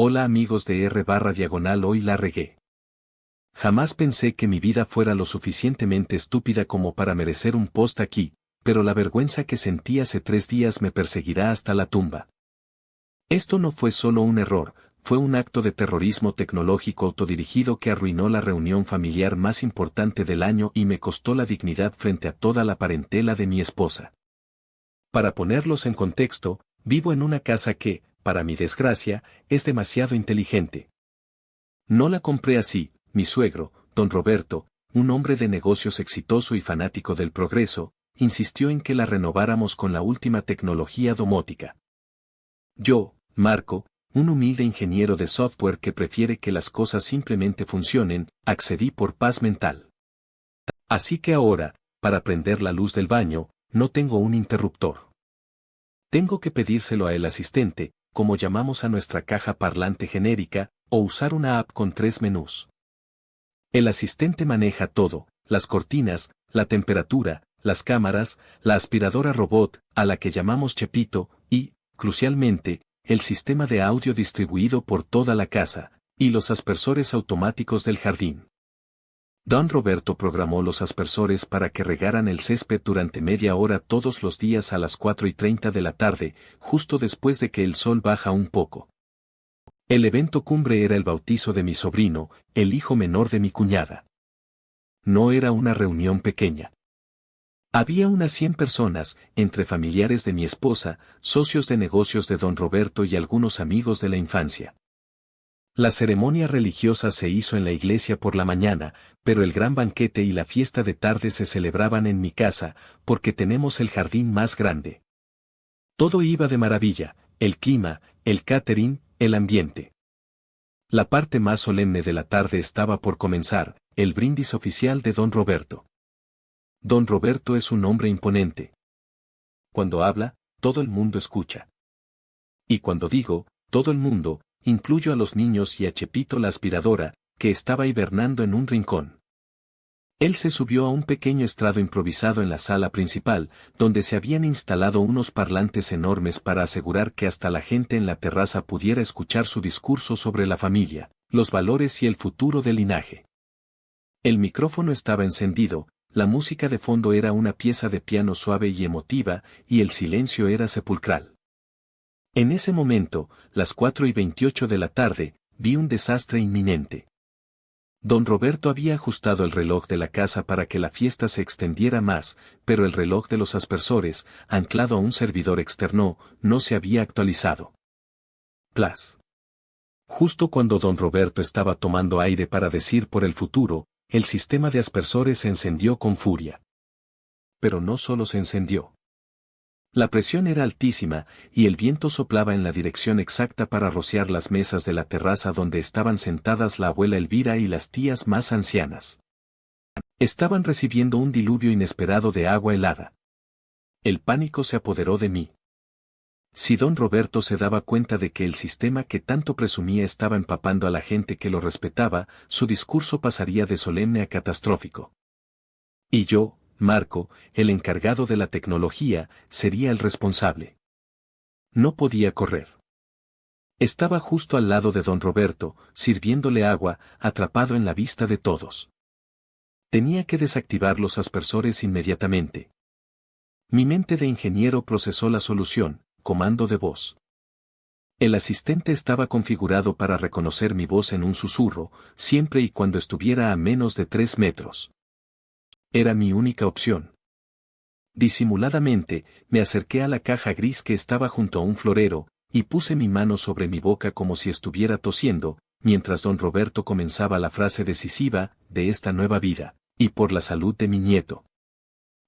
Hola amigos de r/diagonal, hoy la regué. Jamás pensé que mi vida fuera lo suficientemente estúpida como para merecer un post aquí, pero la vergüenza que sentí hace 3 días me perseguirá hasta la tumba. Esto no fue solo un error, fue un acto de terrorismo tecnológico autodirigido que arruinó la reunión familiar más importante del año y me costó la dignidad frente a toda la parentela de mi esposa. Para ponerlos en contexto, vivo en una casa que, para mi desgracia, es demasiado inteligente. No la compré así. Mi suegro, don Roberto, un hombre de negocios exitoso y fanático del progreso, insistió en que la renováramos con la última tecnología domótica. Yo, Marco, un humilde ingeniero de software que prefiere que las cosas simplemente funcionen, accedí por paz mental. Así que ahora, para prender la luz del baño, no tengo un interruptor. Tengo que pedírselo a el asistente, como llamamos a nuestra caja parlante genérica, o usar una app con 3 menús. El asistente maneja todo, las cortinas, la temperatura, las cámaras, la aspiradora robot, a la que llamamos Chepito, y, crucialmente, el sistema de audio distribuido por toda la casa, y los aspersores automáticos del jardín. Don Roberto programó los aspersores para que regaran el césped durante media hora todos los días a las 4:30 de la tarde, justo después de que el sol baja un poco. El evento cumbre era el bautizo de mi sobrino, el hijo menor de mi cuñada. No era una reunión pequeña. Había unas 100 personas, entre familiares de mi esposa, socios de negocios de don Roberto y algunos amigos de la infancia. La ceremonia religiosa se hizo en la iglesia por la mañana, pero el gran banquete y la fiesta de tarde se celebraban en mi casa, porque tenemos el jardín más grande. Todo iba de maravilla, el clima, el catering, el ambiente. La parte más solemne de la tarde estaba por comenzar, el brindis oficial de don Roberto. Don Roberto es un hombre imponente. Cuando habla, todo el mundo escucha. Y cuando digo, todo el mundo, incluyo a los niños y a Chepito la aspiradora, que estaba hibernando en un rincón. Él se subió a un pequeño estrado improvisado en la sala principal, donde se habían instalado unos parlantes enormes para asegurar que hasta la gente en la terraza pudiera escuchar su discurso sobre la familia, los valores y el futuro del linaje. El micrófono estaba encendido, la música de fondo era una pieza de piano suave y emotiva, y el silencio era sepulcral. En ese momento, las 4:28 de la tarde, vi un desastre inminente. Don Roberto había ajustado el reloj de la casa para que la fiesta se extendiera más, pero el reloj de los aspersores, anclado a un servidor externo, no se había actualizado. Plas. Justo cuando don Roberto estaba tomando aire para decir por el futuro, el sistema de aspersores se encendió con furia. Pero no solo se encendió. La presión era altísima, y el viento soplaba en la dirección exacta para rociar las mesas de la terraza donde estaban sentadas la abuela Elvira y las tías más ancianas. Estaban recibiendo un diluvio inesperado de agua helada. El pánico se apoderó de mí. Si don Roberto se daba cuenta de que el sistema que tanto presumía estaba empapando a la gente que lo respetaba, su discurso pasaría de solemne a catastrófico. Y yo, Marco, el encargado de la tecnología, sería el responsable. No podía correr. Estaba justo al lado de don Roberto, sirviéndole agua, atrapado en la vista de todos. Tenía que desactivar los aspersores inmediatamente. Mi mente de ingeniero procesó la solución, comando de voz. El asistente estaba configurado para reconocer mi voz en un susurro, siempre y cuando estuviera a menos de 3 metros. Era mi única opción. Disimuladamente, me acerqué a la caja gris que estaba junto a un florero, y puse mi mano sobre mi boca como si estuviera tosiendo, mientras don Roberto comenzaba la frase decisiva, de esta nueva vida, y por la salud de mi nieto.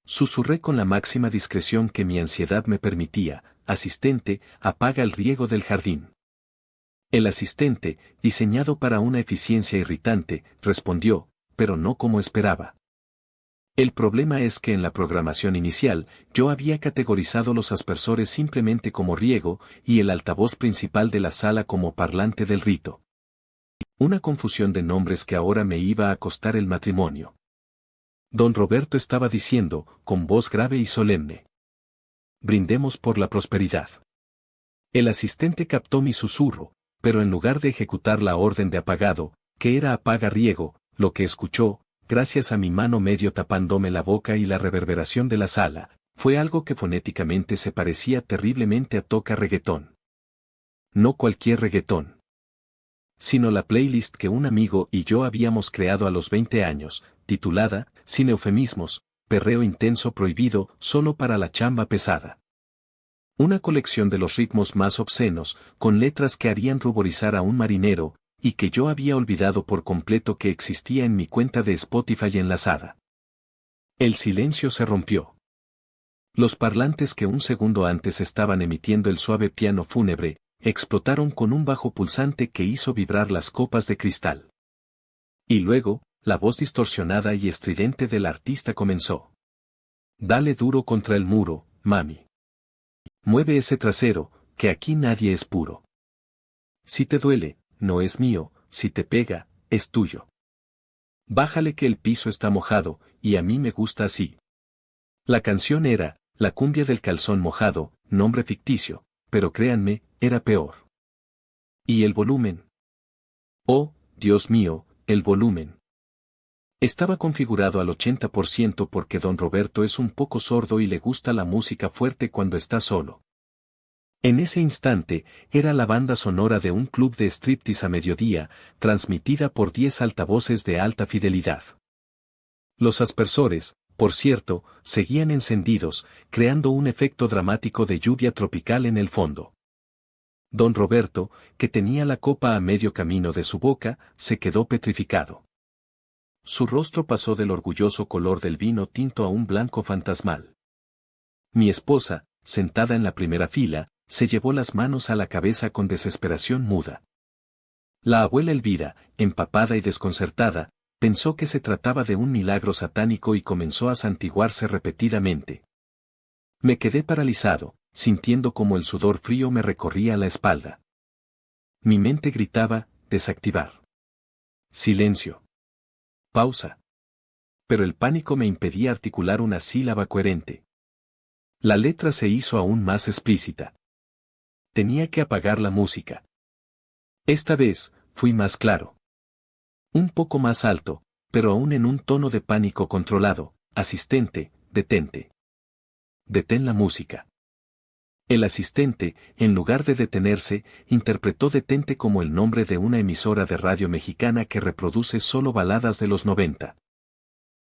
Susurré con la máxima discreción que mi ansiedad me permitía: asistente, apaga el riego del jardín. El asistente, diseñado para una eficiencia irritante, respondió, pero no como esperaba. El problema es que en la programación inicial, yo había categorizado los aspersores simplemente como riego, y el altavoz principal de la sala como parlante del rito. Una confusión de nombres que ahora me iba a costar el matrimonio. Don Roberto estaba diciendo, con voz grave y solemne: brindemos por la prosperidad. El asistente captó mi susurro, pero en lugar de ejecutar la orden de apagado, que era apaga riego, lo que escuchó, gracias a mi mano medio tapándome la boca y la reverberación de la sala, fue algo que fonéticamente se parecía terriblemente a toca reggaetón. No cualquier reggaetón, sino la playlist que un amigo y yo habíamos creado a los 20 años, titulada, sin eufemismos, Perreo Intenso Prohibido, solo para la chamba pesada. Una colección de los ritmos más obscenos, con letras que harían ruborizar a un marinero, y que yo había olvidado por completo que existía en mi cuenta de Spotify enlazada. El silencio se rompió. Los parlantes que un segundo antes estaban emitiendo el suave piano fúnebre, explotaron con un bajo pulsante que hizo vibrar las copas de cristal. Y luego, la voz distorsionada y estridente del artista comenzó. Dale duro contra el muro, mami. Mueve ese trasero, que aquí nadie es puro. Si te duele, no es mío, si te pega, es tuyo. Bájale que el piso está mojado, y a mí me gusta así. La canción era, La cumbia del calzón mojado, nombre ficticio, pero créanme, era peor. ¿Y el volumen? Oh, Dios mío, el volumen. Estaba configurado al 80% porque don Roberto es un poco sordo y le gusta la música fuerte cuando está solo. En ese instante, era la banda sonora de un club de striptease a mediodía, transmitida por 10 altavoces de alta fidelidad. Los aspersores, por cierto, seguían encendidos, creando un efecto dramático de lluvia tropical en el fondo. Don Roberto, que tenía la copa a medio camino de su boca, se quedó petrificado. Su rostro pasó del orgulloso color del vino tinto a un blanco fantasmal. Mi esposa, sentada en la primera fila, se llevó las manos a la cabeza con desesperación muda. La abuela Elvira, empapada y desconcertada, pensó que se trataba de un milagro satánico y comenzó a santiguarse repetidamente. Me quedé paralizado, sintiendo como el sudor frío me recorría la espalda. Mi mente gritaba, desactivar. Silencio. Pausa. Pero el pánico me impedía articular una sílaba coherente. La letra se hizo aún más explícita. Tenía que apagar la música. Esta vez, fui más claro. Un poco más alto, pero aún en un tono de pánico controlado. Asistente, detente. Detén la música. El asistente, en lugar de detenerse, interpretó detente como el nombre de una emisora de radio mexicana que reproduce solo baladas de los 90.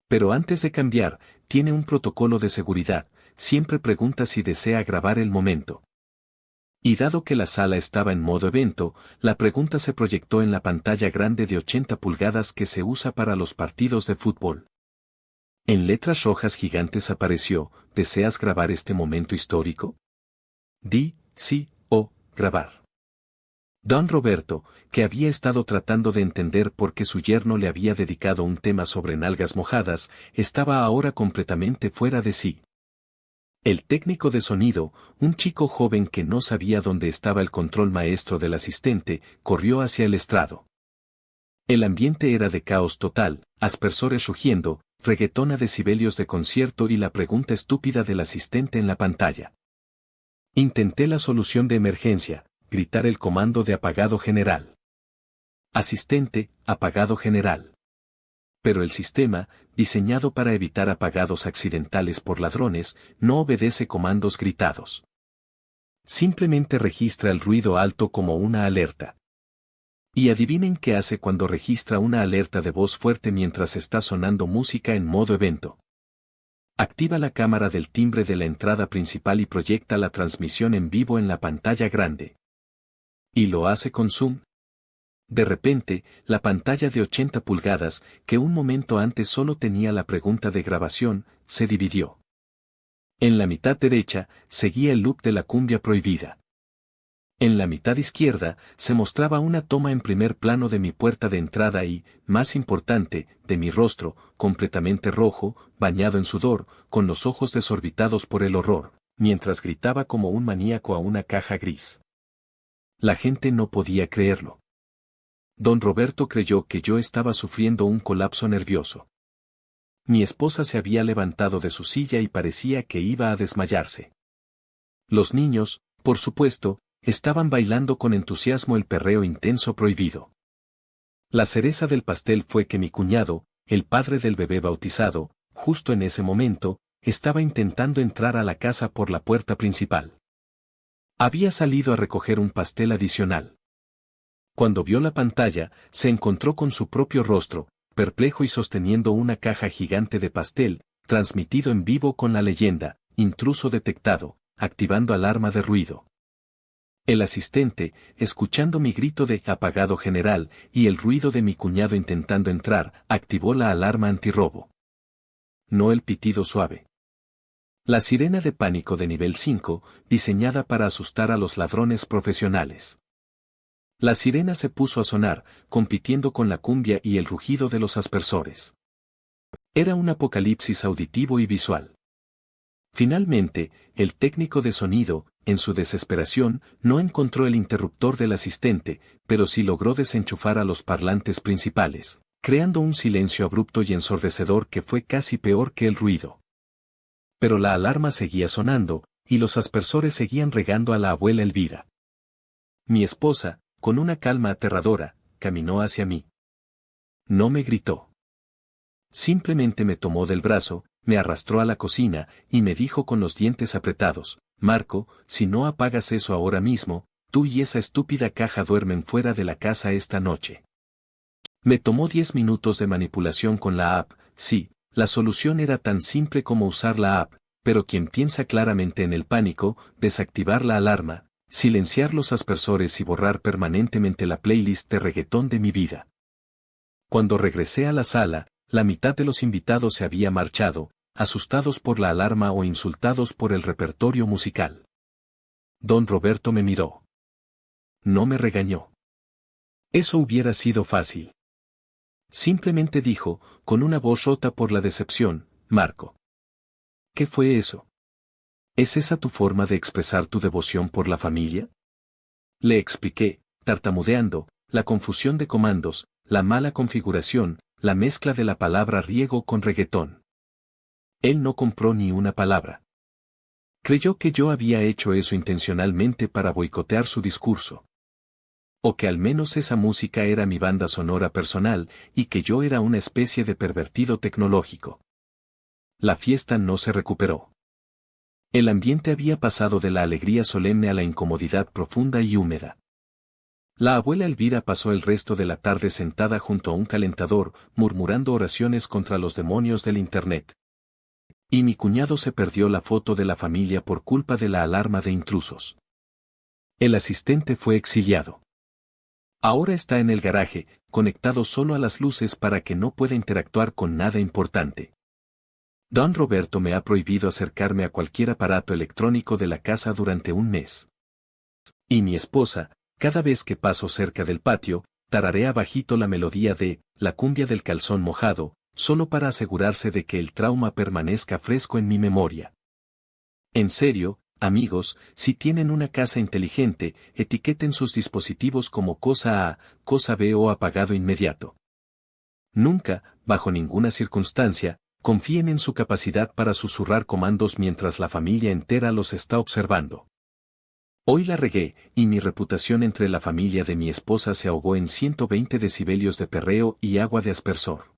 Pero antes de cambiar, tiene un protocolo de seguridad, siempre pregunta si desea grabar el momento. Y dado que la sala estaba en modo evento, la pregunta se proyectó en la pantalla grande de 80 pulgadas que se usa para los partidos de fútbol. En letras rojas gigantes apareció, ¿deseas grabar este momento histórico? Di, sí, o, grabar. Don Roberto, que había estado tratando de entender por qué su yerno le había dedicado un tema sobre nalgas mojadas, estaba ahora completamente fuera de sí. El técnico de sonido, un chico joven que no sabía dónde estaba el control maestro del asistente, corrió hacia el estrado. El ambiente era de caos total, aspersores rugiendo, reggaetón a decibelios de concierto y la pregunta estúpida del asistente en la pantalla. Intenté la solución de emergencia, gritar el comando de apagado general. Asistente, apagado general. Pero el sistema, diseñado para evitar apagados accidentales por ladrones, no obedece comandos gritados. Simplemente registra el ruido alto como una alerta. Y adivinen qué hace cuando registra una alerta de voz fuerte mientras está sonando música en modo evento. Activa la cámara del timbre de la entrada principal y proyecta la transmisión en vivo en la pantalla grande. ¿Y lo hace con zoom? De repente, la pantalla de 80 pulgadas, que un momento antes solo tenía la pregunta de grabación, se dividió. En la mitad derecha, seguía el loop de la cumbia prohibida. En la mitad izquierda, se mostraba una toma en primer plano de mi puerta de entrada y, más importante, de mi rostro, completamente rojo, bañado en sudor, con los ojos desorbitados por el horror, mientras gritaba como un maníaco a una caja gris. La gente no podía creerlo. Don Roberto creyó que yo estaba sufriendo un colapso nervioso. Mi esposa se había levantado de su silla y parecía que iba a desmayarse. Los niños, por supuesto, estaban bailando con entusiasmo el perreo intenso prohibido. La cereza del pastel fue que mi cuñado, el padre del bebé bautizado, justo en ese momento, estaba intentando entrar a la casa por la puerta principal. Había salido a recoger un pastel adicional. Cuando vio la pantalla, se encontró con su propio rostro, perplejo y sosteniendo una caja gigante de pastel, transmitido en vivo con la leyenda, intruso detectado, activando alarma de ruido. El asistente, escuchando mi grito de apagado general y el ruido de mi cuñado intentando entrar, activó la alarma antirrobo. No el pitido suave. La sirena de pánico de nivel 5, diseñada para asustar a los ladrones profesionales. La sirena se puso a sonar, compitiendo con la cumbia y el rugido de los aspersores. Era un apocalipsis auditivo y visual. Finalmente, el técnico de sonido, en su desesperación, no encontró el interruptor del asistente, pero sí logró desenchufar a los parlantes principales, creando un silencio abrupto y ensordecedor que fue casi peor que el ruido. Pero la alarma seguía sonando, y los aspersores seguían regando a la abuela Elvira. Mi esposa, con una calma aterradora, caminó hacia mí. No me gritó. Simplemente me tomó del brazo, me arrastró a la cocina, y me dijo con los dientes apretados: Marco, si no apagas eso ahora mismo, tú y esa estúpida caja duermen fuera de la casa esta noche. Me tomó 10 minutos de manipulación con la app. Sí, la solución era tan simple como usar la app, pero quien piensa claramente en el pánico, desactivar la alarma, silenciar los aspersores y borrar permanentemente la playlist de reggaetón de mi vida. Cuando regresé a la sala, la mitad de los invitados se había marchado, asustados por la alarma o insultados por el repertorio musical. Don Roberto me miró. No me regañó. Eso hubiera sido fácil. Simplemente dijo, con una voz rota por la decepción: Marco. ¿Qué fue eso? ¿Es esa tu forma de expresar tu devoción por la familia? Le expliqué, tartamudeando, la confusión de comandos, la mala configuración, la mezcla de la palabra riego con reggaetón. Él no compró ni una palabra. Creyó que yo había hecho eso intencionalmente para boicotear su discurso. O que al menos esa música era mi banda sonora personal, y que yo era una especie de pervertido tecnológico. La fiesta no se recuperó. El ambiente había pasado de la alegría solemne a la incomodidad profunda y húmeda. La abuela Elvira pasó el resto de la tarde sentada junto a un calentador, murmurando oraciones contra los demonios del Internet. Y mi cuñado se perdió la foto de la familia por culpa de la alarma de intrusos. El asistente fue exiliado. Ahora está en el garaje, conectado solo a las luces para que no pueda interactuar con nada importante. Don Roberto me ha prohibido acercarme a cualquier aparato electrónico de la casa durante un mes. Y mi esposa, cada vez que paso cerca del patio, tararea bajito la melodía de La cumbia del calzón mojado, solo para asegurarse de que el trauma permanezca fresco en mi memoria. En serio, amigos, si tienen una casa inteligente, etiqueten sus dispositivos como cosa A, cosa B o apagado inmediato. Nunca, bajo ninguna circunstancia, confíen en su capacidad para susurrar comandos mientras la familia entera los está observando. Hoy la regué, y mi reputación entre la familia de mi esposa se ahogó en 120 decibelios de perreo y agua de aspersor.